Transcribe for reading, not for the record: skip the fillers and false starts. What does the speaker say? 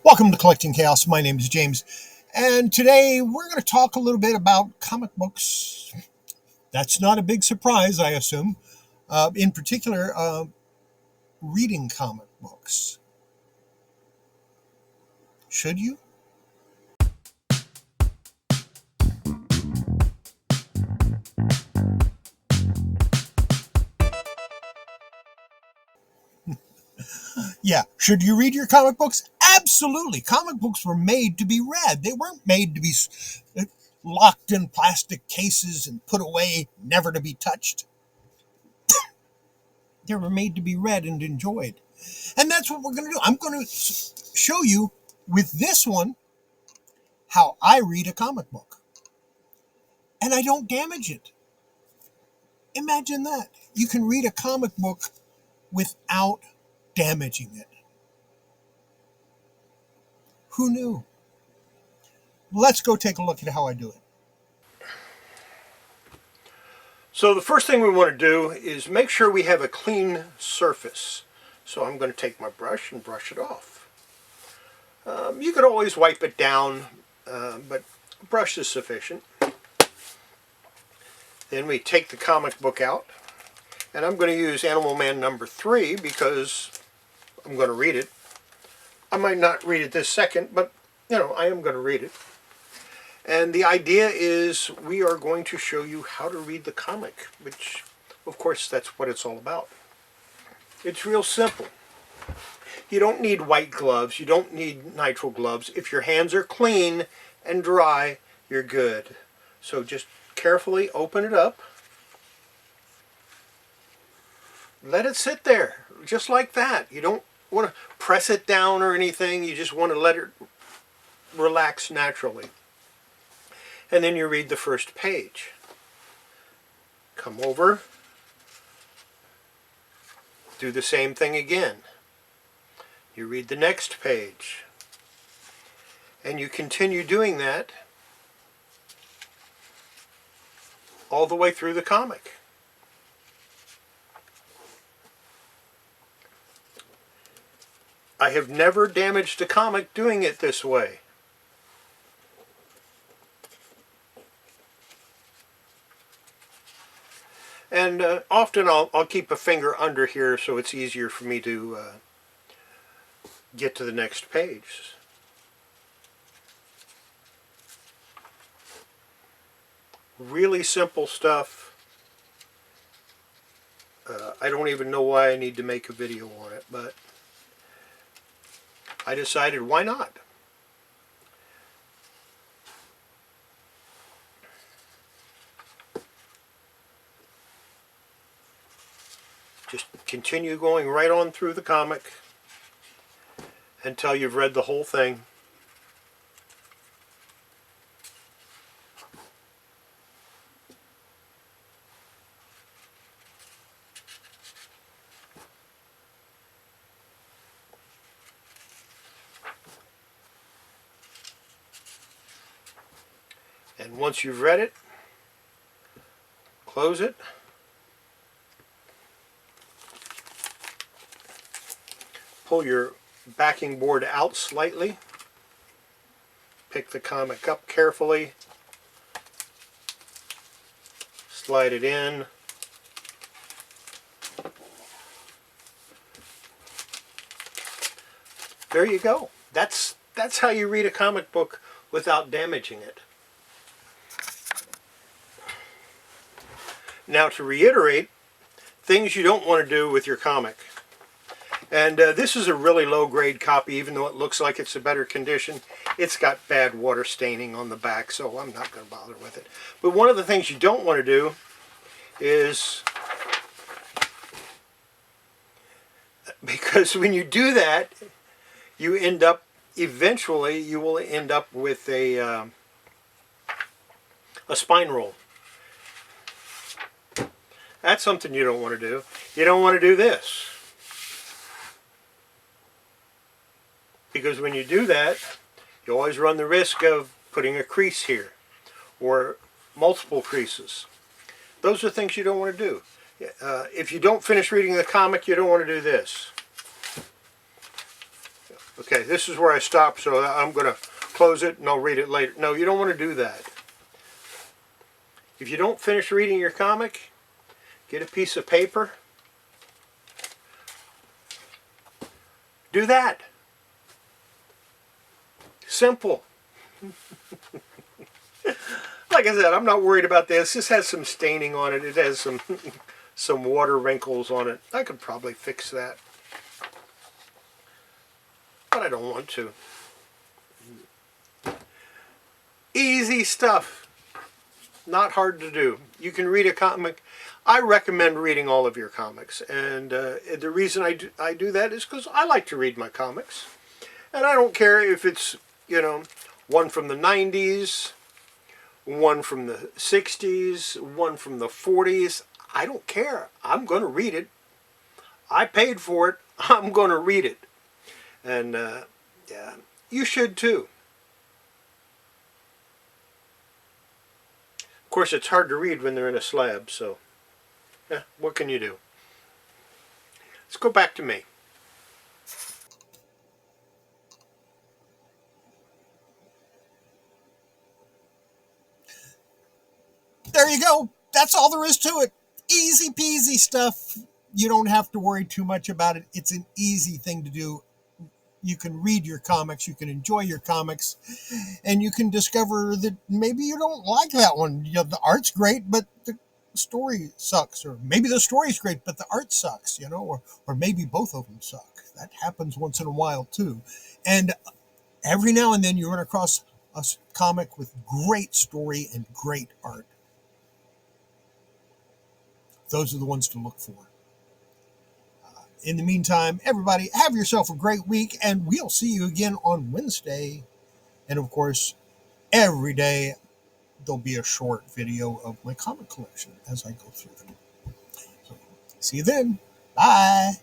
Welcome to Collecting Chaos. My name is James, and today we're going to talk a little bit about comic books. That's not a big surprise, I assume. In particular, reading comic books. Should you? Yeah, should you read your comic books? Absolutely. Comic books were made to be read. They weren't made to be locked in plastic cases and put away, never to be touched. They were made to be read and enjoyed. And that's what we're going to do. I'm going to show you with this one how I read a comic book. And I don't damage it. Imagine that. You can read a comic book without damaging it. Who knew? Let's go take a look at how I do it. So the first thing we want to do is make sure we have a clean surface. So I'm going to take my brush and brush it off. You could always wipe it down, but brush is sufficient. Then we take the comic book out, and I'm going to use Animal Man number 3 because I'm going to read it. I might not read it this second, but I am going to read it. And the idea is we are going to show you how to read the comic, which, of course, that's what it's all about. It's real simple. You don't need white gloves. You don't need nitrile gloves. If your hands are clean and dry, you're good. So just carefully open it up. Let it sit there, just like that. You don't want to press it down or anything. You just want to let it relax naturally. And then you read the first page. Come over. Do the same thing again. You read the next page. And you continue doing that all the way through the comic. I have never damaged a comic doing it this way. And often I'll keep a finger under here so it's easier for me to get to the next page. Really simple stuff. I don't even know why I need to make a video on it, but I decided why not? Just continue going right on through the comic until you've read the whole thing. And once you've read it, close it. Pull your backing board out slightly. Pick the comic up carefully. Slide it in. There you go. That's how you read a comic book without damaging it. Now, to reiterate, things you don't want to do with your comic. And this is a really low-grade copy, even though it looks like it's a better condition. It's got bad water staining on the back, so I'm not going to bother with it. But one of the things you don't want to do is, because when you do that, you end up, eventually, you will end up with a spine roll. That's something you don't want to do. You don't want to do this. Because when you do that, you always run the risk of putting a crease here or multiple creases. Those are things you don't want to do. If you don't finish reading the comic, you don't want to do this. Okay. okay, this is where I stop, so I'm going to close it and I'll read it later. No, you don't want to do that. If you don't finish reading your comic, get a piece of paper. Do that. Simple. Like I said, I'm not worried about this. This has some staining on it. It has some water wrinkles on it. I could probably fix that. But I don't want to. Easy stuff. Not hard to do. You can read a comic. I recommend reading all of your comics. And the reason I do that is because I like to read my comics. And I don't care if it's, you know, one from the 90s, one from the 60s, one from the 40s. I don't care. I'm going to read it. I paid for it. I'm going to read it. And yeah, you should too. Of course, it's hard to read when they're in a slab, so yeah, what can you do? Let's go back to me. There you go. That's all there is to it. Easy peasy stuff. You don't have to worry too much about it. It's an easy thing to do. You can read your comics, you can enjoy your comics, and you can discover that maybe you don't like that one. You know, the art's great, but the story sucks. Or maybe the story's great, but the art sucks, you know, or maybe both of them suck. That happens once in a while, too. And every now and then you run across a comic with great story and great art. Those are the ones to look for. In the meantime, everybody, have yourself a great week, and we'll see you again on Wednesday. And of course, every day there'll be a short video of my comic collection as I go through them. So, see you then. Bye.